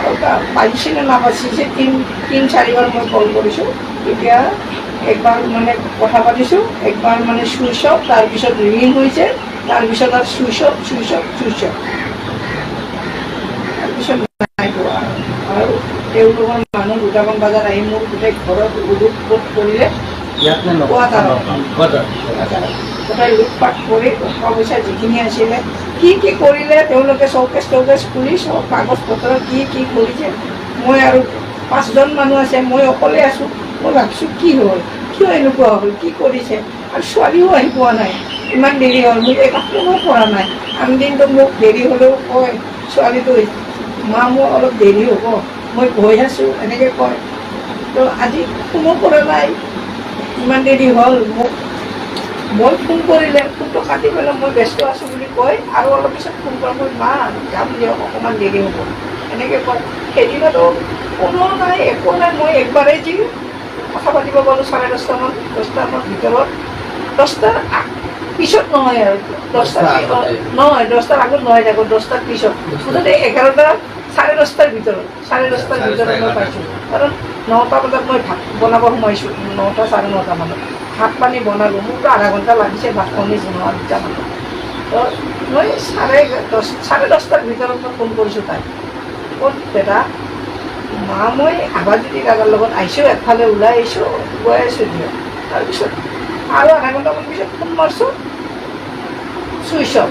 12টা বাজিছিলে নাবাজিছে 3-4বাৰ মই কল কৰিছোঁ। এতিয়া একবাৰ মানে কথা পাতিছোঁ, একবাৰ মানে চুইচ অফ, তাৰপিছত ৰিং হৈছে, তাৰপিছত আৰু চুইচ অফ। তাৰপিছত নাই পোৱা আৰু তেওঁলোকৰ মানুহ 2টামান বজাত আহি মোৰ গোটেই ঘৰত উলুট-পুলুট কৰিলে। গোটেই লুটপাট কৰি টকা পইচা যিখিনি আছিলে কি কৰিলে তেওঁলোকে চৌকেছ খুলি চব কাগজ পত্ৰ কি কৰিছে। মই আৰু 5জন মানুহ আছে, মই অকলে আছোঁ। মই ভাবিছোঁ কি হ'ল, কিয় এনেকুৱা হ'ল, কি কৰিছে। আৰু ছোৱালীও আহি পোৱা নাই, ইমান দেৰি হ'ল, মোক একো ফোনো কৰা নাই। আন দিনটো মোক দেৰি হ'লেও কয় ছোৱালীটো, মা মোৰ অলপ দেৰি হ'ব, মই গৈ আছোঁ এনেকৈ কয়। তো আজি ফোনো কৰা নাই, ইমান দেৰি হ'ল। মই ফোন কৰিলে ফোনটো কাটি পেলাই মই ব্যস্ত আছোঁ বুলি কয়, আৰু অলপ পিছত ফোন কৰা, মই মা যাম দিয়ক, অকণমান দেৰি হ'ব এনেকৈ কয়। সেইদিনাতো কোনো নাই, একো নাই। মই একবাৰেই যি কথা পাতিব পাৰোঁ 10:30মান, 10টাৰ ভিতৰত, 10টাৰ পিছত নহয় আৰু 10টাৰ নহয়, 10টাৰ আগত নহয়, থাকোঁ 10টাৰ পিছত, মুঠতে 11টা 10:30টাৰ ভিতৰত, 10:30টাৰ ভিতৰত মই পাইছোঁ। কাৰণ 9টা বজাত মই ভাত বনাব সোমাইছোঁ, 9টা 9:30 মানত ভাত পানী বনালোঁ। মোকতো আধা ঘণ্টা লাগিছে ভাত পানী বনোৱা 2টা মানত। তো মই 10:30টাৰ ভিতৰত মই ফোন কৰিছোঁ তাইক, ক'ত দাদা, মা মই আবাজুতি দাদাৰ লগত আহিছোঁ, এফালে ওলাই আহিছোঁ, গৈ আছোঁ দিয়ক। তাৰপিছত আৰু আধা ঘণ্টামান পিছত ফোন মাৰছোঁ, চুইচ অফ।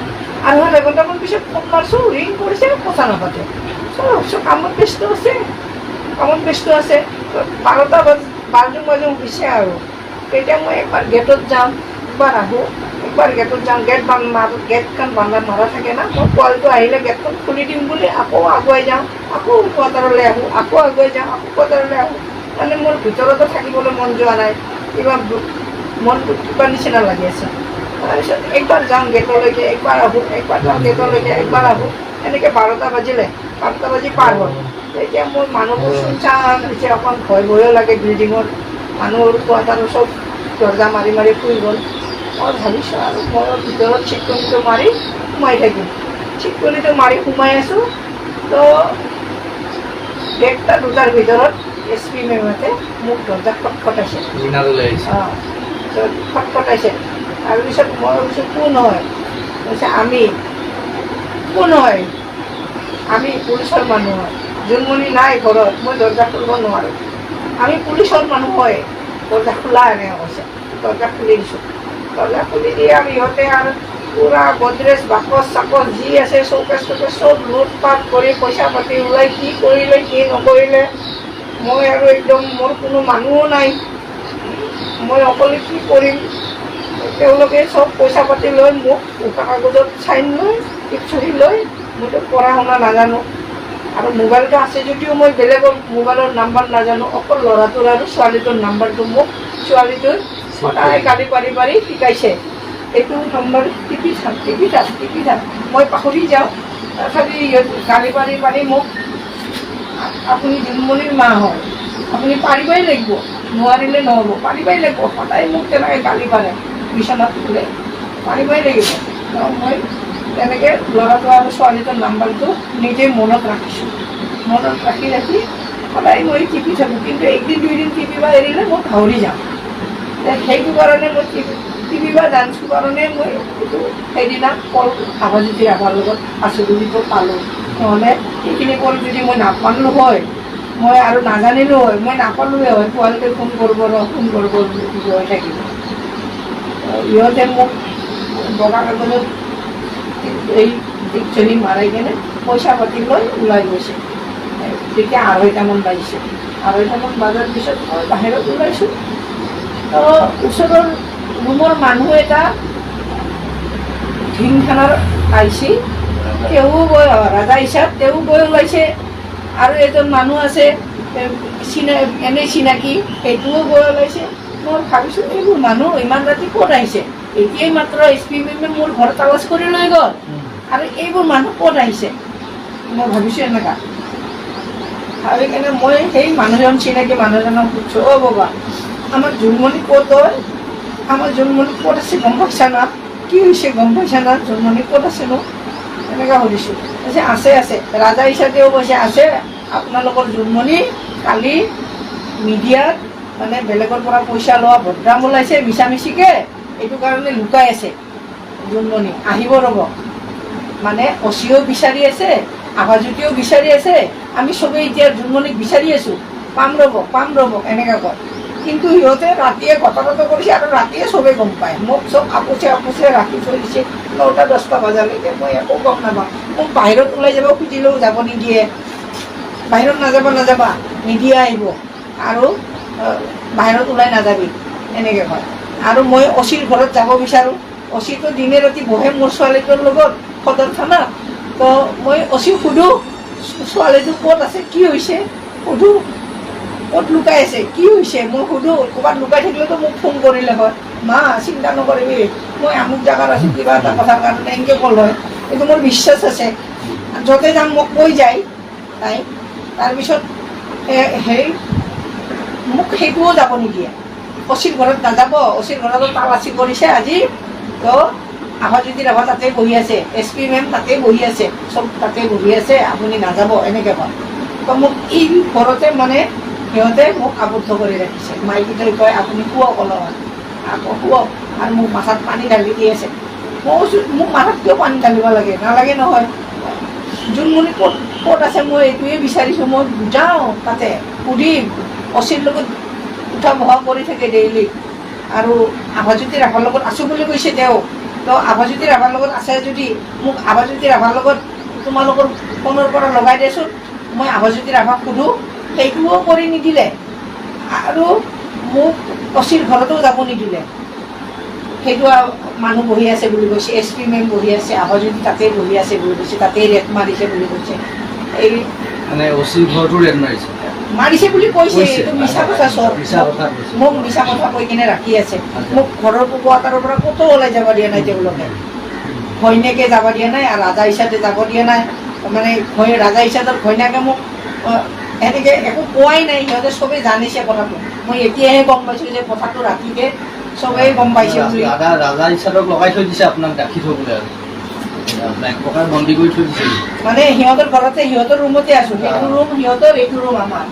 আৰু আধা ঘণ্টামান পিছত ফোন মাৰছোঁ, ৰিং কৰিছে, কথা নাপাতে। ভাবিছোঁ কামত ব্যস্ত আছে। 12টা বাজো হৈছে আৰু। তেতিয়া মই একবাৰ গেটত যাম, একবাৰ আহোঁ, গেটখন মাৰা থাকে না, মই পোৱালিটো আহিলে গেটখন খুলি দিম বুলি আকৌ আগুৱাই যাওঁ, আকৌ কোৱাৰ্টাৰলৈ আহোঁ, আকৌ আগুৱাই যাওঁ, আকৌ কোৱাৰ্টাৰলৈ আহোঁ। মানে মোৰ ভিতৰতো থাকিবলৈ মন যোৱা নাই, মনটো কিবা নিচিনা লাগি আছে। তাৰপিছত একবাৰ যাওঁ গেটলৈকে, একবাৰ আহোঁ, একবাৰ যাওঁ গেটলৈকে, একবাৰ আহোঁ। এনেকৈ 12টা বাজিলে, 12টা বাজি পাৰ হ'ল। এতিয়া মোৰ মানুহবোৰ চুনচান হৈছে, অকণ ভয়ো লাগে। বিল্ডিঙত মানুহৰ কোৱাৰ্টাৰৰ চব দৰ্জা মাৰি শুই গ'ল। মই ভাবিছোঁ আৰু মই ভিতৰত চিটকনিটো মাৰি সোমাই থাকিম। চিটকনিটো মাৰি সোমাই আছোঁ, তো 1টা-2টাৰ ভিতৰত SP মেমহঁতে মোক দৰ্জা খটখটাইছে। খটখটাইছে। তাৰপিছত মই ভাবিছোঁ কোন হয়, কৈছে কোন হয়, আমি পুলিচৰ মানুহ হয়। জোনমণি নাই ঘৰত, মই দৰ্জা খুলিব নোৱাৰোঁ। আমি পুলিচৰ মানুহ হয়, দৰ্জা খোলা এনেকৈ কৈছে। দৰ্জা খুলি দিছোঁ। দৰ্জা খুলি দিয়ে আৰু ইহঁতে আৰু পূৰা গডৰেজ বাকচ যি আছে চৌকেছ চব লুটপাট কৰি পইচা পাতি ওলাই কি কৰিলে কি নকৰিলে। মই আৰু একদম মোৰ কোনো মানুহো নাই, মই অকলে কি কৰিম। তেওঁলোকে চব পইচা পাতি লৈ মোক উকা কাগজত চাইন লৈ টিপচহী লৈ, মইতো পঢ়া শুনা নাজানো। আৰু মোবাইলটো আছে যদিও মই বেলেগৰ মোবাইলৰ নাম্বাৰ নাজানো, অকল ল'ৰাটোৰ আৰু ছোৱালীটোৰ নাম্বাৰটো মোক ছোৱালীটোৰ সদায় গালি পাৰি শিকাইছে। এইটো নম্বৰ টিপি থাক। মই পাহৰি যাওঁ, তথাপি গালি পাৰি মোক, আপুনি জোনমণিৰ মা হয়, আপুনি পাৰিবই লাগিব, নোৱাৰিলে নহ'ব, পাৰিবই লাগিব। সদায় মোক তেনেকৈ গালি পাৰে, বিচনাত শুলে পাৰিবই লাগিব। মই তেনেকৈ ল'ৰাটো আৰু ছোৱালীটোৰ নাম্বাৰটো নিজে মনত ৰাখিছোঁ। মনত ৰাখি সদায় মই টিপি থাকোঁ, কিন্তু 1-2 দিন টিপিব এৰিলে মই পাহৰি যাওঁ। সেইটো কাৰণে মই টিপিবা জানিছোঁ কাৰণে মই সেইদিনা কল আবাজুতি ৰাভাৰ লগত আছোঁ বুলি পালোঁ। নহ'লে সেইখিনি কল যদি মই নাপালোঁ হয়, মই আৰু নাজানিলোঁ হয়, মই নাপালোঁৱে হয়। পোৱালিকে ফোন কৰিব গৈ থাকিব। ইহঁতে মোক বগা কাগজত এই টিপচহী মাৰাই কিনে পইচা পাতি লৈ ওলাই গৈছে। তেতিয়া 2:30মান বাজিছে। 2:30মান বজাৰ পিছত মই বাহিৰত ওলাইছোঁ। তো ওচৰৰ ৰুমৰ মানুহ এটা ঢিংখানাৰ আহিছে, তেওঁ গৈ ৰাজা হিচাপ তেওঁ গৈ ওলাইছে। আৰু এজন মানুহ আছে এনেই চিনাকি, সেইটোও গৈ ওলাইছে। মই ভাবিছোঁ এইবোৰ মানুহ ইমান ৰাতি ক'ত আহিছে, এতিয়াই মাত্ৰ SP মেমে মোৰ ঘৰ তালাচ কৰি লৈ গ'ল, আৰু এইবোৰ মানুহ ক'ত আহিছে। মই ভাবিছোঁ এনেকুৱা ভাবি কিনে মই সেই মানুহজন চিনাকি মানুহজনক সুধিছোঁ, অ' বাবা আমাৰ জোনমণি ক'ত হয়, আমাৰ জোনমণি ক'ত আছে গম পাইছা না, কি হৈছে গম পাইছা না, জোনমণি ক'ত আছে ন, এনেকৈ সুধিছোঁ। কৈছে আছে ৰাজা হিচাপেও কৈছে আছে, আপোনালোকৰ জোনমণি কালি মিডিয়াত মানে বেলেগৰ পৰা পইচা লোৱা বদনাম ওলাইছে মিছামিছিকৈ, এইটো কাৰণে লুকাই আছে জোনমণি। আহিব ৰ'ব, মানে অচিও বিচাৰি আছে, আভাজ্যোতিও বিচাৰি আছে, আমি চবেই এতিয়া জোনমণিক বিচাৰি আছোঁ, পাম ৰ'ব এনেকৈ কয়। কিন্তু সিহঁতে ৰাতিয়ে ঘটনাটো কৰিছে আৰু ৰাতিয়ে চবেই গম পায়। মোক চব আপোচে ৰাখি থৈ দিছে 9টা-10টা বজালৈকে, মই একো গম নাপাওঁ। মোক বাহিৰত ওলাই যাব খুজিলেও যাব নিদিয়ে, বাহিৰত নাযাবা মিডিয়া আহিব আৰু বাহিৰত ওলাই নাযাবি এনেকৈ কয়। আৰু মই অচিৰ ঘৰত যাব বিচাৰোঁ, অচিটো দিনে ৰাতি বহে মোৰ ছোৱালীটোৰ লগত সদৰ থানাত। তো মই অচিক সোধোঁ ছোৱালীটো ক'ত আছে, কি হৈছে সোধোঁ, ক'ত লুকাই আছে, কি হৈছে মই সোধোঁ। ক'ৰবাত লুকাই থাকিলেতো মোক ফোন কৰিলে হয়, মা চিন্তা নকৰিবি মই আমুক জেগাত আছোঁ কিবা এটা কথাৰ কাৰণে এনেকৈ ক'ল হয়। এইটো মোৰ বিশ্বাস আছে, য'তে যাম মোক কৈ যায় তাই। তাৰপিছত হেৰি মোক সেইটোও যাব নিদিয়ে, অচিৰ ঘৰত নাযাব, অচিৰ ঘৰতো তালাচী কৰিছে আজি। তো আভাজ্যোতি ৰাভা তাতে বহি আছে, SP মেম তাতে বহি আছে, চব তাতে বহি আছে, আপুনি নাযাব এনেকৈ কয়। তো মোক এই ঘৰতে মানে সিহঁতে মোক আবদ্ধ কৰি ৰাখিছে। মাইকীটোৱে কয় আপুনি শুৱক অলপমান, আকৌ শুৱক, আৰু মোক মাথাত পানী ঢালি দি আছে। মই কৈছোঁ মোক মাথাত কিয় পানী ঢালিব লাগে, নালাগে নহয়। জোনমণি ক'ত আছে মই এইটোৱে বিচাৰিছোঁ, মই যাওঁ তাতে সুধিম। অচিৰ লগত উঠা বহা কৰি থাকে ডেইলি, আৰু আভাজ্যোতি ৰাভাৰ লগত আছোঁ বুলি কৈছে তেওঁ। তো আভাজ্যোতি ৰাভাৰ লগত আছে যদি মোক আভাজ্যোতি ৰাভাৰ লগত তোমালোকৰ ফোনৰ পৰা লগাই দিয়েচোন, মই আভাজ্যোতি ৰাভাক সোধোঁ। সেইটোও কৰি নিদিলে, আৰু মোক অচিৰ ঘৰতো যাব নিদিলে। সেইটো মানুহ বহি আছে বুলি কৈছে, SP মেম বহি আছে, আভাজ্যোতি তাতেই বহি আছে বুলি কৈছে, তাতেই ৰেট মাৰিছে বুলি কৈছে। এই মানে অচিৰ ঘৰতো ৰেট মাৰিছে বুলি কৈছে, এইটো মিছা কথা। চব মোক মিছা কথা কৈ কিনে ৰাখি আছে। মোক ঘৰৰ কোৱাৰ্টাৰৰ পৰা ক'তো ওলাই যাব দিয়া নাই তেওঁলোকে, ঘৈণীয়েকে যাব দিয়া নাই, আৰু ৰাজা হিচাপে যাব দিয়া নাই। মানে ৰাজা হিচাপৰ ঘৈণীয়েকে মোক এনেকৈ একো কোৱাই নাই। সিহঁতে চবেই জানিছে কথাটো, মই এতিয়াহে গম পাইছোঁ যে কথাটো ৰাতিকে চবেই গম পাইছে বুলি। ৰাজা হিচাপক লগাই থৈ দিছে আপোনাক ৰাখি থবলৈ, আৰু এক প্ৰকাৰ বন্দী কৰি থৈ দিছে। মানে সিহঁতৰ ঘৰতে, সিহঁতৰ ৰুমতে আছোঁ, সেইটো ৰুম সিহঁতৰ, এইটো ৰুম আমাৰ।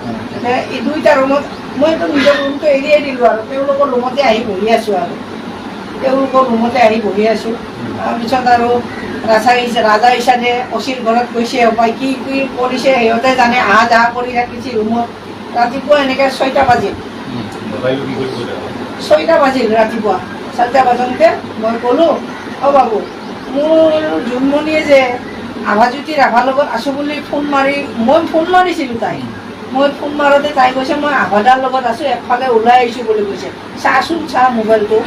এই 2টা ৰুমত মইতো নিজৰ ৰুমটো এৰিয়াই দিলোঁ, আৰু তেওঁলোকৰ ৰুমতে আহি বহি আছোঁ, আৰু তেওঁলোকৰ ৰুমতে আহি বহি আছোঁ। তাৰপিছত আৰু ৰাজা হিচাপে অচিৰ ঘৰত গৈছে, উপায় কি কি কৰিছে সিহঁতে জানে। আহা যাহা কৰি ৰাখিছে ৰুমত। ৰাতিপুৱা এনেকৈ 6টা বাজিল, 6টা বাজিল ৰাতিপুৱা। 4টা বাজোঁতে মই ক'লোঁ অ' বাবু, মোৰ জোনমণিয়ে যে আভাজ্যোতি ৰাভাৰ লগত আছোঁ বুলি মই ফোন মাৰিছিলোঁ তাইক। মই ফোন মাৰোঁতে তাই কৈছে মই আভাদাৰ লগত আছোঁ, একফালে ওলাই আহিছোঁ বুলি কৈছে। চাচোন মোবাইলটো,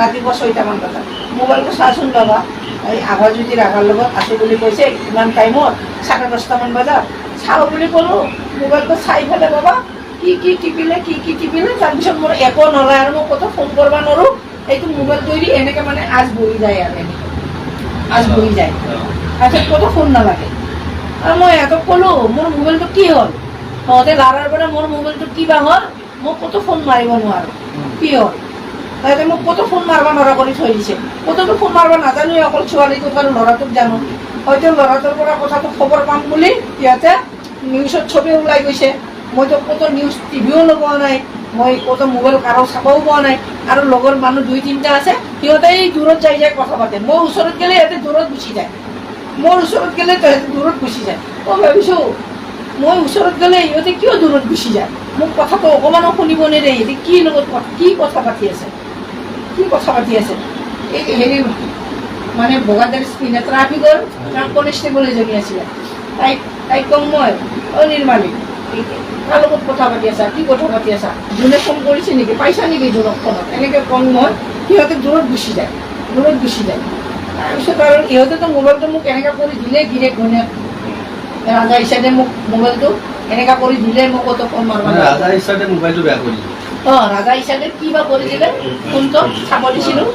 ৰাতিপুৱা 6টামান বজাত মোবাইলটো চাচোন বাবা, এই আভাজ্যোতি ৰাভাৰ লগত আছোঁ বুলি কৈছে, ইমান টাইমত 10:30মান বজাত চাওঁ বুলি ক'লোঁ। মোবাইলটো চাই পেলাই বাবা কি টিপিলে, তাৰপিছত মোৰ একো নলয়, আৰু মই ক'তো ফোন কৰিব নোৱাৰোঁ। এইটো মোবাইলটো এৰি এনেকৈ মানে আজ বহি যায়, আৰু এনেকৈ আজ বহি যায়। তাৰপিছত ক'তো ফোন নালাগে, আৰু মই সিহঁতক ক'লোঁ মোৰ মোবাইলটো কি হ'ল। সিহঁতে লাৰাৰ পৰা মোৰ মোবাইলটো কিবা হ'ল, মই ক'তো ফোন মাৰিব নোৱাৰোঁ, কি হ'ল। তাহাঁতে মোক ক'তো ফোন মাৰিব নোৱাৰা কৰি থৈ দিছে। ক'তোতো ফোন মাৰিব নাজানোৱেই, অকল ছোৱালীটোক আৰু ল'ৰাটোক জানো। হয়তো ল'ৰাটোৰ পৰা কথাটো খবৰ পাম বুলি সিহঁতে নিউজত চবেই ওলাই গৈছে। মইতো ক'তো নিউজ টিভিও লগোৱা নাই, মই ক'তো মোবাইল কাৰো চাবও পোৱা নাই। আৰু লগৰ মানুহ 2-3টা আছে, সিহঁতে এই দূৰত যাই কথা পাতে। মই ওচৰত গ'লে সিহঁতে দূৰত গুচি যায়, মোৰ ওচৰত গ'লে সিহঁতে দূৰত গুচি যায়। মই ভাবিছোঁ মই ওচৰত গ'লে সিহঁতে কিয় দূৰত গুচি যায়, মোক কথাটো অকণমানো শুনিব নিদিয়ে। সিহঁতে কি কথা পাতি আছে, এই হেৰি মানে বগাদাৰ স্পিনে ট্ৰাফিকৰ কনষ্টেবল এজনী আছিলে, তাইক কওঁ মই অ' নিৰ্মালী, কাৰ লগত কথা পাতি আছা, কি কথা পাতি আছা, যোনে ফোন কৰিছে নেকি, পাইছা নেকি জোনক ফোনত, এনেকৈ কওঁ মই। সিহঁতে দূৰত গুচি যায়। তাৰপিছত আৰু ইহঁতেতো মোবাইলটো মোক এনেকুৱা কৰি দিলে, গিৰেক ঘৈণীয়েক ৰাজা হিচাপে মোক মোবাইলটো এনেকুৱা কৰি দিলে, মই ক'তো ফোন মাৰিব নোৱাৰোঁ। ৰাজা হিচাপে মোবাইলটো বেয়া কৰি দিলে। ৰাজা হিচাপে কিবা কৰি দিলে, ফোনটো চাব দিছিলোঁ,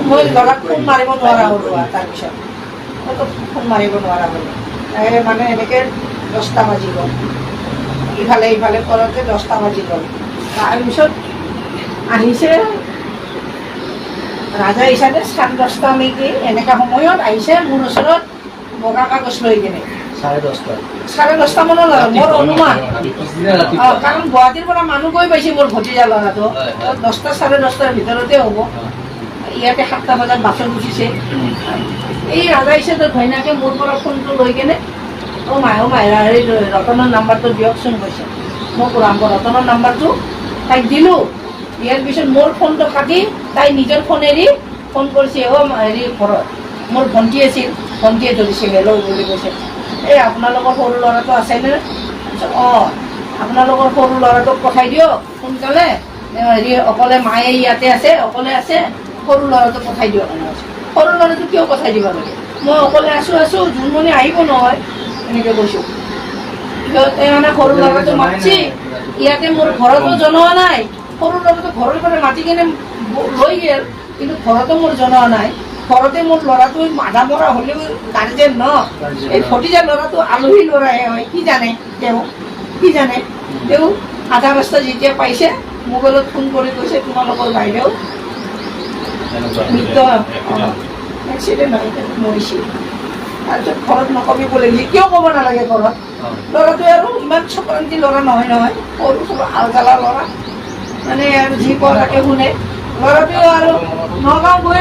মই ল'ৰাক ফোন মাৰিব নোৱাৰা হ'লোঁ। আৰু তাৰপিছত ক'তো ফোন মাৰিব নোৱাৰা হ'লোঁ, মানে এনেকৈ 10টা বাজি গ'ল, ইফালে কৰোঁতে 10টা বাজি গ'ল। তাৰপিছত আহিছে ৰাজা হিচাপে 10:30 নেকি এনেকুৱা সময়ত আহিছে মোৰ ওচৰত বগা কাগজ লৈ কিনে 10:30 মানত মোৰ অনুমান কাৰণ গুৱাহাটীৰ পৰা মানুহ গৈ পাইছে মোৰ ভতিজা ল'ৰাটো 10টা 10:30 ভিতৰতে হ'ব ইয়াতে 7টা বজাত বাছত উঠিছে এই ৰাজা ইছাদৰ ঘৈণাকে মোৰ পৰা ফোনটো লৈ কেনে মাইৰা হেৰি ৰতনৰ নাম্বাৰটো দিয়কচোন কৈছে মোক ৰতনৰ নাম্বাৰটো তাইক দিলোঁ দিয়াৰ পিছত মোৰ ফোনটো কাটি তাই নিজৰ ফোন এৰি ফোন কৰিছে হেৰি ঘৰত মোৰ ভণ্টি আছিল ভণ্টিয়ে ধৰিছে হেল্ল' বুলি কৈছে এই আপোনালোকৰ সৰু ল'ৰাটো আছেনে অঁ আপোনালোকৰ সৰু ল'ৰাটোক পঠাই দিয়ক সোনকালে হেৰি অকলে মায়ে ইয়াতে আছে অকলে আছে সৰু ল'ৰাটোক পঠাই দিয়ক সৰু ল'ৰাটো কিয় পঠাই দিব লাগে মই অকলে আছোঁ জোনমণি আহিব নহয় এনেকৈ কৈছোঁ মানে সৰু ল'ৰাটো মাতিছে ইয়াতে মোৰ ঘৰতো জনোৱা নাই সৰু ল'ৰাটো ঘৰৰ পৰা মাতি কেনে লৈ গ'ল কিন্তু ঘৰতো মোৰ জনোৱা নাই ঘৰতে মোৰ ল'ৰাটো আধা মৰা হ'লেও গাৰ্জেন ন এই ভতিজা ল'ৰাটো আলহী ল'ৰাহে হয় কি জানে তেওঁ আধা ৰাস্তা যেতিয়া পাইছে মোবাইলত ফোন কৰি কৈছে তোমালোকৰ বাইদেউ মৃত্যু এক্সিডেণ্ট হৈ মৰিছে তাৰপিছত ঘৰত নকবি বোলে কিয় ক'ব নালাগে ঘৰত ল'ৰাটোৱে আৰু ইমান চক্ৰান্তি ল'ৰা নহয় সৰু সৰু আলগালা ল'ৰা মানে আৰু যি কোৱা তাকে শুনে ল'ৰাটোৱে আৰু নগাঁও গৈ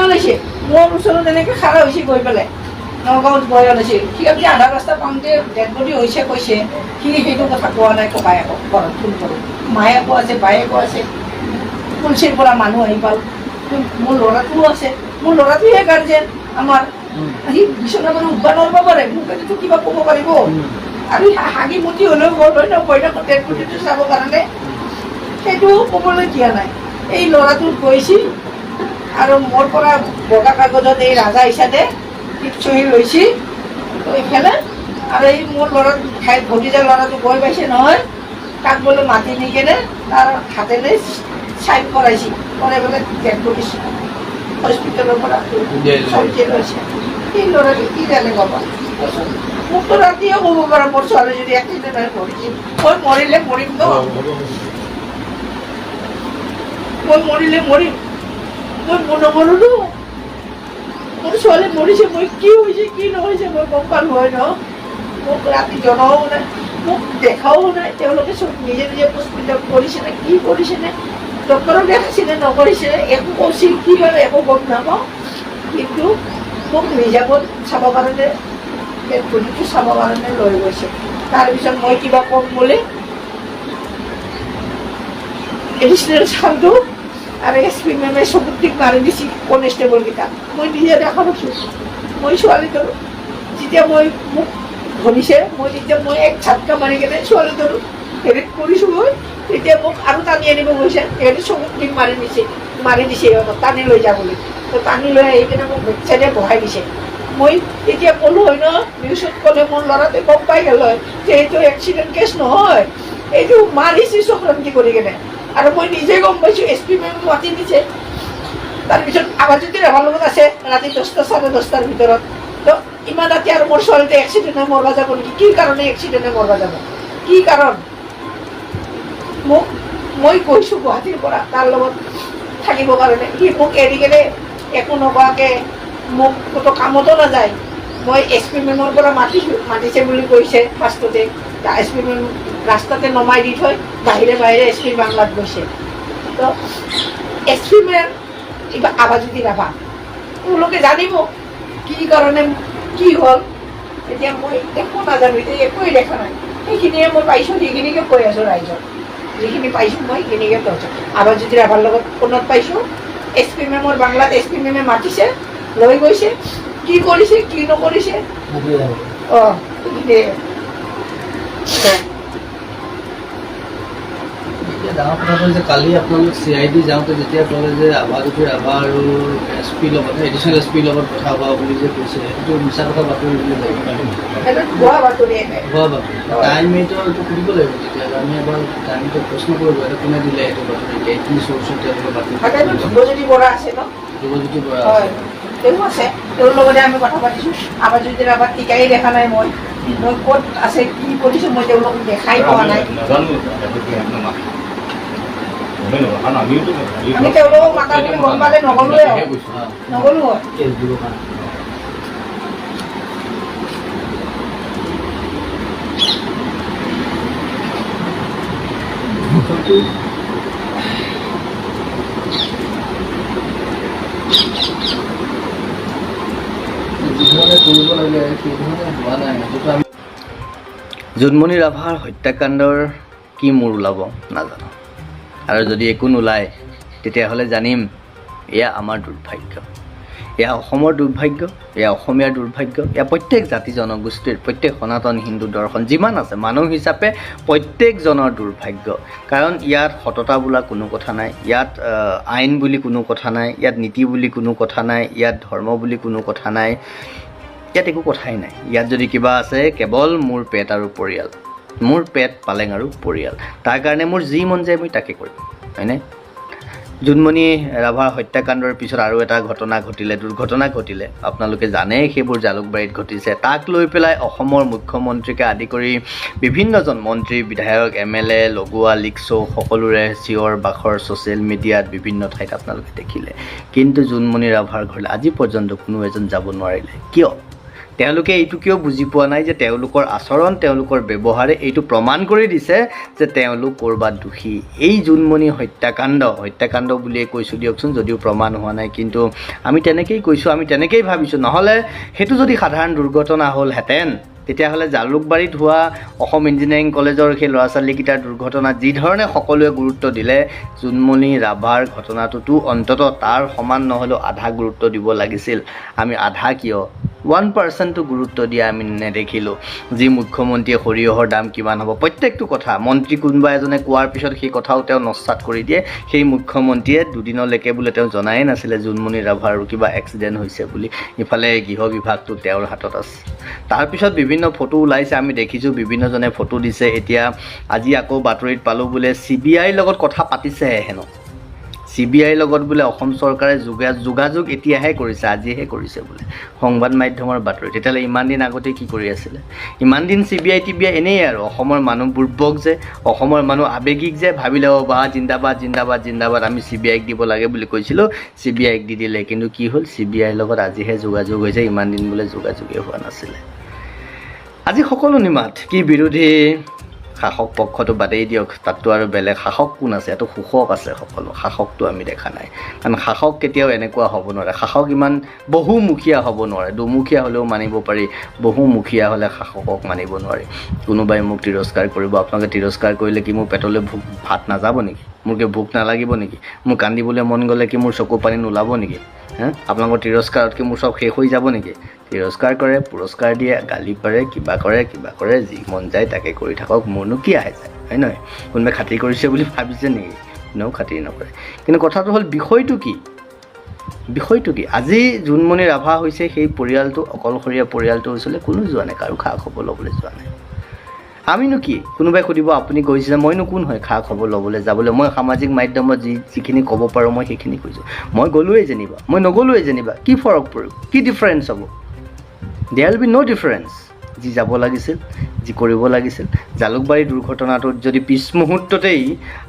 ওলাইছে মোৰ ওচৰত এনেকৈ খাৰা হৈছে গৈ পেলাই নগাঁৱত গৈ ওলাইছে সি আপুনি আধা ৰাস্তা পাওঁতে ডেড বডি হৈছে কৈছে সি সেইটো কথা কোৱা নাই ককায়েকক ঘৰত ফোন কৰোঁ মায়েকো আছে বায়েকো আছে পুলিচৰ পৰা মানুহ আহি পাল মোৰ ল'ৰাটোও আছে মোৰ ল'ৰাটোহে গাৰ্জেন আমাৰ সি বিচনাৰ পৰা উঠবা নোৱাৰিব পাৰে মোকতো কিবা ক'ব পাৰিব আৰু হাগি মুটি হ'লেও গ'ল হয় ন কইনাক ডেড বডিটো চাবৰ কাৰণে সেইটো ক'বলৈ দিয়া নাই এই ল'ৰাটো গৈছিল আৰু মোৰ পৰা বগা কাগজত এই ৰাজা হিচাপে চহী লৈছিল এইফালে আৰু এই মোৰ ল'ৰা ভতিজা ল'ৰাটো গৈ পাইছে নহয় তাক বোলে মাতি নি কেনে তাৰ হাতেৰে চাইন কৰাইছিল কৰাই পেলাই ডেড বডি হস্পিটেলৰ পৰা চহী লৈছে এই ল'ৰাটো কি জানে ক'ব মোকতো ৰাতিও ক'ব পাৰা মোৰ ছোৱালী যদি এক্সিডেণ্ট হৈ মৰিছিল মই মৰিলে মৰিম ন মই মৰিলে মৰিম মই নমৰোঁ মোৰ ছোৱালী মৰিছে মই কি হৈছে কি নহৈছে মই গম পালোঁ হয় ন মোক ৰাতি জনাও নাই মোক দেখাও নাই তেওঁলোকে চব নিজে হস্পিটেল কৰিছেনে কি কৰিছেনে ডক্টৰক দেখাইছেনে নকৰিছে একো কৈছিল কি হ'ল একো গম নাপাওঁ কিন্তু মোক ৰিজাৰ্ভত চাবৰ কাৰণে ডেড বডিটো চাবৰ কাৰণে লৈ গৈছে তাৰপিছত মই কিবা ক'ম বুলি এডিশ্যনেল চাউলটো আৰু SP মেমে চকুত টিক মাৰি দিছিল কনষ্টেবলকেইটা মই নিজে দেখা পাইছোঁ মই ছোৱালীটোৰ যেতিয়া মোক ধৰিছে মই এক ঝাটকা মাৰি কেনে ছোৱালীটোৰ হেৰিত কৰিছোঁ মই তেতিয়া মোক আৰু টানি আনিব গৈছে সিহঁতে চকুত টিক মাৰি দিছে সিহঁতক টানি লৈ যা বুলি তো টানি লৈ আহি কিনে মোক বেকচাইডে বহাই দিছে মই তেতিয়া ক'লোঁ হয় ন নিউজত ক'লে মোৰ ল'ৰাটোৱে গম পাই গ'ল হয় যে এইটো এক্সিডেণ্ট কেছ নহয় এইটো মাৰিছে চক্ৰান্তি কৰি কেনে আৰু মই নিজে গম পাইছোঁ SP মেম মাতি দিছে তাৰপিছত আৱাজতে ৰাভাৰ লগত আছে ৰাতি 10টা 10:30 ভিতৰত তো ইমান ৰাতি আৰু মোৰ ছোৱালীটো এক্সিডেণ্টে মৰবা যাব নেকি কি কাৰণে এক্সিডেণ্টে মৰবা যাব কি কাৰণ মই গৈছোঁ গুৱাহাটীৰ পৰা তাৰ লগত থাকিবৰ কাৰণে সি মোক এৰি কেনে একো নোকোৱাকৈ মোক ক'তো কামতো নাযায় মই SP মেমৰ পৰা মাতিছে বুলি কৈছে ফাৰ্ষ্টতে SP মেম ৰাস্তাতে নমাই দি থৈ বাহিৰে SP বাংলাত গৈছে তো SP মেম এইবাৰ আৱাজুদ্দিন ৰাভা তেওঁলোকে জানিব কি কাৰণে কি হ'ল এতিয়া মই একো নাজানো এতিয়া একোৱেই দেখা নাই সেইখিনিয়ে মই পাইছোঁ সেইখিনিকে কৈ আছোঁ ৰাইজক যিখিনি পাইছোঁ মই সেইখিনিকে কৈছোঁ আৱাজুদ্দিন ৰাভাৰ লগত ফোনত পাইছোঁ SP মেমৰ বাংলাত SP মেমে মাতিছে লৈ গৈছে কি কৰিছে কি নকৰিছে অঁ ডাঙৰ কথা হ'ল যে কালি আপোনালোক CID যাওঁতে যেতিয়া ক'লে যে আৱাজুদ্দিন ৰাভা আৰু SP লগত এডিশ্যনেল SP লগত কথা হোৱা বুলি যে কৈছে সেইটো মিছা কথা বাতৰি বুলি ভুৱা বাতৰি টাইমটো এইটো সুধিব লাগিব তেতিয়াহ'লে আমি এবাৰ টাইমটো প্ৰশ্ন কৰিব এইটো কোনে দিলে এইটো বাতৰি কি চ'ৰ্চত তেওঁলোকে বাতৰি ধ্ৰুৱজ্যোতি বৰা আছে ন ধ্ৰুৱজ্যোতি বৰা তেওঁ আছে তেওঁৰ লগতে আমি কথা পাতিছোঁ আৱাজুদ্দিন ৰাভা টিকাই দেখা নাই মই ক'ত আছে কি কৰিছোঁ মই তেওঁলোকক দেখাই পোৱা নাই আমি তেওঁলোকক মাতা বুলি গম পালে নগ'লোৱে হয় যিধৰণে কৰিব লাগে সেইধৰণে হোৱা নাই। সেইটোতো আমি জুনমনি ৰাভাৰ হত্যাকাণ্ডৰ কি মূৰ ওলাব নাজানো, আৰু যদি একো নোলায় তেতিয়াহ'লে জানিম এয়া আমাৰ দুৰ্ভাগ্য, এয়া অসমৰ দুৰ্ভাগ্য, এয়া অসমীয়াৰ দুৰ্ভাগ্য, এয়া প্ৰত্যেক জাতি জনগোষ্ঠীৰ, প্ৰত্যেক সনাতন হিন্দু দৰ্শন যিমান আছে মানুহ হিচাপে প্ৰত্যেকজনৰ দুৰ্ভাগ্য। কাৰণ ইয়াত সততা বোলা কোনো কথা নাই, ইয়াত আইন বুলি কোনো কথা নাই, ইয়াত নীতি বুলি কোনো কথা নাই, ইয়াত ধৰ্ম বুলি কোনো কথা নাই, ইয়াত একো কথাই নাই। ইয়াত যদি কিবা আছে কেৱল মোৰ পেট আৰু পৰিয়াল, মোৰ পেট পালেং আৰু পৰিয়াল, তাৰ কাৰণে মোৰ যি মন যায় মই তাকে কৰিম, হয়নে? জুনমনি ৰাভাৰ হত্যাকাণ্ডৰ পিছত আৰু এটা ঘটনা ঘটিলে, দুৰ্ঘটনা ঘটিলে, আপোনালোকে জানে সেইবোৰ জালুকবাৰীত ঘটিছে। তাক লৈ পেলাই অসমৰ মুখ্যমন্ত্ৰীকে আদি কৰি বিভিন্নজন মন্ত্ৰী, বিধায়ক, MLA লগোৱা লিক শ্ব' সকলোৰে চিঞৰ বাখৰ ছ'চিয়েল মিডিয়াত বিভিন্ন ঠাইত আপোনালোকে দেখিলে। কিন্তু জুনমনি ৰাভাৰ ঘৰলৈ আজি পৰ্যন্ত কোনো এজন যাব নোৱাৰিলে। কিয়? তেওঁলোকে এইটো কিয় বুজি পোৱা নাই যে তেওঁলোকৰ আচৰণ, তেওঁলোকৰ ব্যৱহাৰে এইটো প্ৰমাণ কৰি দিছে যে তেওঁলোক ক'ৰবাত দোষী। এই জুনমনি হত্যাকাণ্ড বুলিয়ে কৈছোঁ দিয়কচোন, যদিও প্ৰমাণ হোৱা নাই, কিন্তু আমি তেনেকেই কৈছোঁ, আমি তেনেকেই ভাবিছোঁ। নহ'লে সেইটো যদি সাধাৰণ দুৰ্ঘটনা হ'লহেঁতেন তেতিয়াহ'লে জালুকবাৰীত হোৱা অসম ইঞ্জিনিয়াৰিং কলেজৰ সেই ল'ৰা ছোৱালীকেইটাৰ দুৰ্ঘটনাত যিধৰণে সকলোৱে গুৰুত্ব দিলে, জুনমনি ৰাভাৰ ঘটনাটোতো অন্ততঃ তাৰ সমান নহ'লেও আধা গুৰুত্ব দিব লাগিছিল। আমি আধা কিয় 1% গুৰুত্ব দিয়া আমি নেদেখিলোঁ। যি মুখ্যমন্ত্ৰীয়ে সৰিয়হৰ দাম কিমান হ'ব প্ৰত্যেকটো কথা মন্ত্ৰী কোনোবা এজনে কোৱাৰ পিছত সেই কথাও তেওঁ নস্যাৎ কৰি দিয়ে। সেই মুখ্যমন্ত্ৰীয়ে দুদিনলৈকে বোলে তেওঁ জনাই নাছিলে জুনমনি ৰাভাৰ কিবা এক্সিডেণ্ট হৈছে বুলি। ইফালে গৃহ বিভাগটো তেওঁৰ হাতত আছে। তাৰপিছত বিভিন্ন ফটো ওলাইছে, আমি দেখিছোঁ, বিভিন্নজনে ফটো দিছে। এতিয়া আজি আকৌ বাতৰিত পালোঁ বোলে CBIৰ লগত কথা পাতিছেহে হেনো। CBIৰ লগত বোলে অসম চৰকাৰে যোগাযোগ এতিয়াহে কৰিছে, আজিহে কৰিছে বোলে সংবাদ মাধ্যমৰ বাতৰি। তেতিয়াহ'লে ইমান দিন আগতে কি কৰি আছিলে? ইমান দিন CBI এনেই আৰু অসমৰ মানুহ বুৰ্বক যে, অসমৰ মানুহ আৱেগিক যে, ভাবিলে বা জিন্দাবাদ জিন্দাবাদ জিন্দাবাদ আমি CBIক দিব লাগে বুলি কৈছিলোঁ, CBIক দি দিলে। কিন্তু কি হ'ল? CBIৰ লগত আজিহে যোগাযোগ হৈছে, ইমান দিন বোলে যোগাযোগেই হোৱা নাছিলে। আজি সকলো নিমাত কি বিৰোধী শাসক পক্ষটো বাদেই দিয়ক, তাততো আৰু বেলেগ শাসক কোন আছে? এটো শোষক আছে সকলো, শাসকটো আমি দেখা নাই। কাৰণ শাসক কেতিয়াও এনেকুৱা হ'ব নোৱাৰে, শাসক ইমান বহুমুখীয়া হ'ব নোৱাৰে। দুমুখীয়া হ'লেও মানিব পাৰি, বহুমুখীয়া হ'লে শাসকক মানিব নোৱাৰি। কোনোবাই মোক তিৰস্কাৰ কৰিব, আপোনালোকে তিৰস্কাৰ কৰিলে কি মোৰ পেটলৈ ভাত নাযাব নেকি? মোৰ কি ভোক নালাগিব নেকি? মোৰ কান্দিবলৈ মন গ'লে কি মোৰ চকু পানী নোলাব নেকি? আপোনালোকৰ তিৰস্কাৰত কি মোৰ চব শেষ হৈ যাব নেকি? তিৰস্কাৰ কৰে, পুৰস্কাৰ দিয়ে, গালি পাৰে, কিবা কৰে, যি মন যায় তাকে কৰি থাকক, মোৰনো কি আহে যায়, হয় নহয়? কোনোবাই খাতিৰ কৰিছে বুলি ভাবিছে নেকি? কোনেও খাতিৰ নকৰে। কিন্তু কথাটো হ'ল বিষয়টো কি? আজি জুনমনি ৰাভা হৈছে সেই পৰিয়ালটো, অকলশৰীয়া পৰিয়ালটো ওচৰলৈ কোনো যোৱা নাই, কাৰো খা খবৰ ল'বলৈ যোৱা নাই। আমিনো কি? কোনোবাই সুধিব আপুনি গৈছে, মইনো কোন হয় খা খবৰ ল'বলৈ যাবলৈ? মই সামাজিক মাধ্যমত যিখিনি ক'ব পাৰোঁ মই সেইখিনি কৈছোঁ। মই গ'লোৱেই যেনিবা, মই নগ'লোৱেই যেনিবা, কি ফৰক পৰিব? কি ডিফাৰেঞ্চ হ'ব? There will be no' difference. যি যাব লাগিছিল, যি কৰিব লাগিছিল। জালুকবাৰী দুৰ্ঘটনাটোত যদি পিছ মুহূৰ্ততেই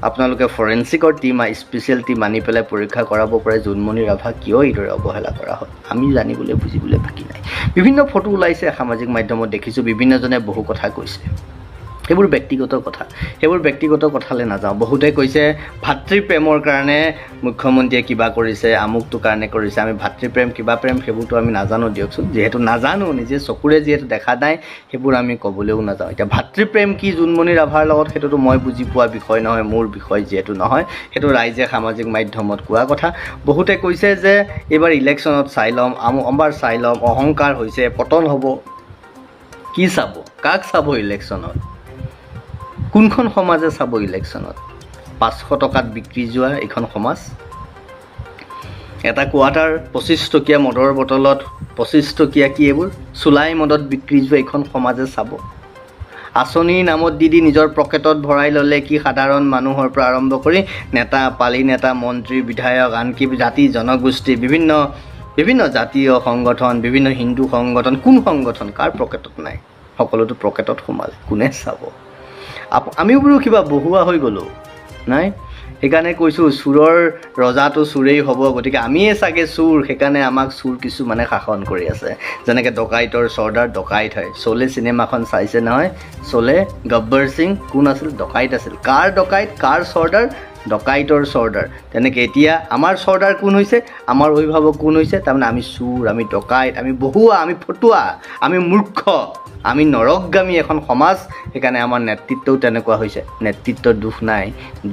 আপোনালোকে ফৰেঞ্চিকৰ টীম, স্পেচিয়েল টীম আনি পেলাই পৰীক্ষা কৰাব পাৰে, জুনমনি ৰাভাক কিয় এইদৰে অৱহেলা কৰা হ'ল আমি জানিবলৈ বুজিবলৈ বাকী নাই। বিভিন্ন ফটো ওলাইছে সামাজিক মাধ্যমত, দেখিছোঁ, বিভিন্নজনে বহু কথা কৈছে। সেইবোৰ ব্যক্তিগত কথা, সেইবোৰ ব্যক্তিগত কথালৈ নাযাওঁ। বহুতে কৈছে ভাতৃপ্ৰেমৰ কাৰণে মুখ্যমন্ত্ৰীয়ে কিবা কৰিছে, আমুকটো কাৰণে কৰিছে। আমি ভাতৃপ্ৰেম কিবা প্ৰেম সেইবোৰতো আমি নাজানো দিয়কচোন। যিহেতু নাজানো, নিজে চকুৰে যিহেতু দেখা নাই, সেইবোৰ আমি ক'বলৈও নাযাওঁ। এতিয়া ভাতৃপ্ৰেম কি জুনমনি ৰাভাৰ লগত, সেইটোতো মই বুজি পোৱা বিষয় নহয়, মোৰ বিষয় যিহেতু নহয়, সেইটো ৰাইজে সামাজিক মাধ্যমত কোৱা কথা। বহুতে কৈছে যে এইবাৰ ইলেকশ্যনত চাই ল'ম, এবাৰ চাই ল'ম, অহংকাৰ হৈছে, পতন হ'ব। কি চাব? কাক চাব ইলেকশ্যনত? কোনখন সমাজে চাব ইলেকশ্যনত? 500 টকাত বিক্ৰী যোৱা এইখন সমাজ, এটা কোৱাৰ্টাৰ 25 টকীয়া মদৰ বটলত 25 টকীয়া কি এইবোৰ চুলাই মদত বিক্ৰী যোৱা এইখন সমাজে চাব? আঁচনিৰ নামত দি নিজৰ পকেটত ভৰাই ল'লে কি সাধাৰণ মানুহৰ পৰা আৰম্ভ কৰি নেতা, পালি নেতা, মন্ত্ৰী, বিধায়ক, আনকি জাতি জনগোষ্ঠী, বিভিন্ন জাতীয় সংগঠন, বিভিন্ন হিন্দু সংগঠন, কোন সংগঠন কাৰ পকেটত নাই? সকলোতো পকেটত সোমালে, কোনে চাব? আমিও বোলো কিবা বহুৱা হৈ গ'লোঁ নাই? সেইকাৰণে কৈছোঁ চোৰৰ ৰজাটো চোৰেই হ'ব, গতিকে আমিয়ে চাগে চোৰ, সেইকাৰণে আমাক চোৰ কিছুমানে শাসন কৰি আছে। যেনেকৈ ডকাইতৰ চৰ্দাৰ ডকাইত হয়। চলে চিনেমাখন চাইছে নহয়, চলে গব্বৰ সিং কোন আছিল? ডকাইত আছিল। কাৰ ডকাইত, কাৰ চৰ্দাৰ? ডকাইতৰ চৰ্দাৰ। তেনেকৈ এতিয়া আমাৰ চৰ্দাৰ কোন হৈছে? আমাৰ অভিভাৱক কোন হৈছে? তাৰমানে আমি চোৰ, আমি ডকাইত, আমি বহুৱা, আমি ফটুৱা, আমি মূৰ্খ, আমি নৰকগামী এখন সমাজ। সেইকাৰণে আমাৰ নেতৃত্বও তেনেকুৱা হৈছে। নেতৃত্বৰ দোষ নাই,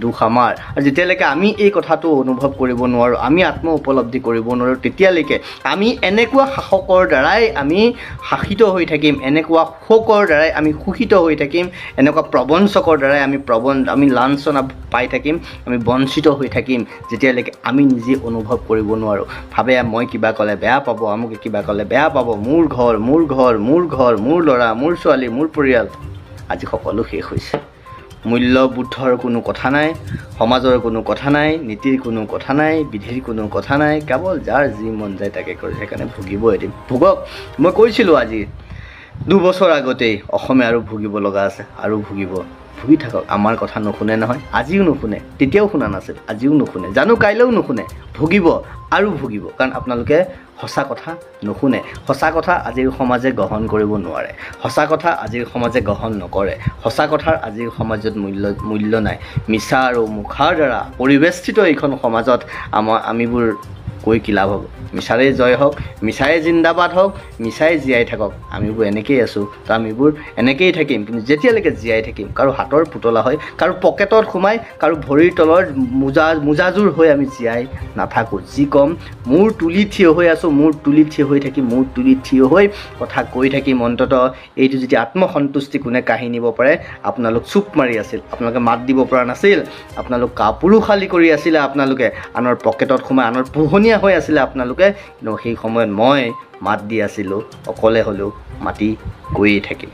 দোষ আমাৰ। আৰু যেতিয়ালৈকে আমি এই কথাটো অনুভৱ কৰিব নোৱাৰোঁ, আমি আত্ম উপলব্ধি কৰিব নোৱাৰোঁ, তেতিয়ালৈকে আমি এনেকুৱা শাসকৰ দ্বাৰাই আমি শাসিত হৈ থাকিম, এনেকুৱা শোকৰ দ্বাৰাই আমি শোষিত হৈ থাকিম, এনেকুৱা প্ৰবঞ্চকৰ দ্বাৰাই আমি লাঞ্ছনা পাই থাকিম, আমি বঞ্চিত হৈ থাকিম, যেতিয়ালৈকে আমি নিজে অনুভৱ কৰিব নোৱাৰোঁ। ভাবে মই কিবা ক'লে বেয়া পাব, আমুকে কিবা ক'লে বেয়া পাব, মোৰ ঘৰ, মোৰ ঘৰ, মোৰ ঘৰ, মোৰ ল'ৰা, মোৰ ছোৱালী, মোৰ পৰিয়াল। আজি সকলো শেষ হৈছে। মূল্যবোধৰ কোনো কথা নাই, সমাজৰ কোনো কথা নাই, নীতিৰ কোনো কথা নাই, বিধিৰ কোনো কথা নাই, কেৱল যাৰ যি মন যায় তাকে কৰে। সেইকাৰণে ভুগিব এদিন, ভুগক। মই কৈছিলোঁ আজি 2 বছৰ আগতেই অসমে আৰু ভুগিব লগা আছে, আৰু ভুগিব, ভুগি থাকক। আমাৰ কথা নুশুনে নহয়, আজিও নুশুনে, তেতিয়াও শুনা নাছিল, আজিও নুশুনে, জানো কাইলৈও নুশুনে। ভুগিব আৰু ভুগিব, কাৰণ আপোনালোকে সঁচা কথা নুশুনে। সঁচা কথা আজিৰ সমাজে গ্ৰহণ কৰিব নোৱাৰে, সঁচা কথা আজিৰ সমাজে গ্ৰহণ নকৰে, সঁচা কথাৰ আজিৰ সমাজত মূল্য নাই। মিছা আৰু মুখাৰ দ্বাৰা পৰিৱেষ্টিত এইখন সমাজত আমিবোৰ কৈ কি লাভ হ'ব? মিছাৰে জয় হওক, মিছাই জিন্দাবাদ হওক, মিছাই জীয়াই থাকক। আমিবোৰ এনেকেই আছোঁ, তো আমিবোৰ এনেকেই থাকিম। কিন্তু যেতিয়ালৈকে জীয়াই থাকিম, কাৰো হাতৰ পুতলা হয়, কাৰো পকেটত সোমাই, কাৰো ভৰিৰ তলৰ মোজাযোৰ হৈ আমি জীয়াই নাথাকোঁ। যি ক'ম, মূৰ তুলি থিয় হৈ আছোঁ, মূৰ তুলি থিয় হৈ থাকি, মূৰ তুলি থিয় হৈ কথা কৈ থাকিম। অন্ততঃ এইটো যদি আত্মসন্তুষ্টি কোনে কাঢ়ি নিব পাৰে, আপোনালোক চুপ মাৰি আছিল, আপোনালোকে মাত দিব পৰা নাছিল, আপোনালোক কাপুৰুষালি কৰি আছিলে, আপোনালোকে আনৰ পকেটত সোমাই, আনৰ পোহনীয়া হৈ আছিলে আপোনালোকে। কিন্তু সেই সময়ত মই মাত দি আছিলোঁ, অকলে হ'লেও মাতি গৈয়ে থাকিম।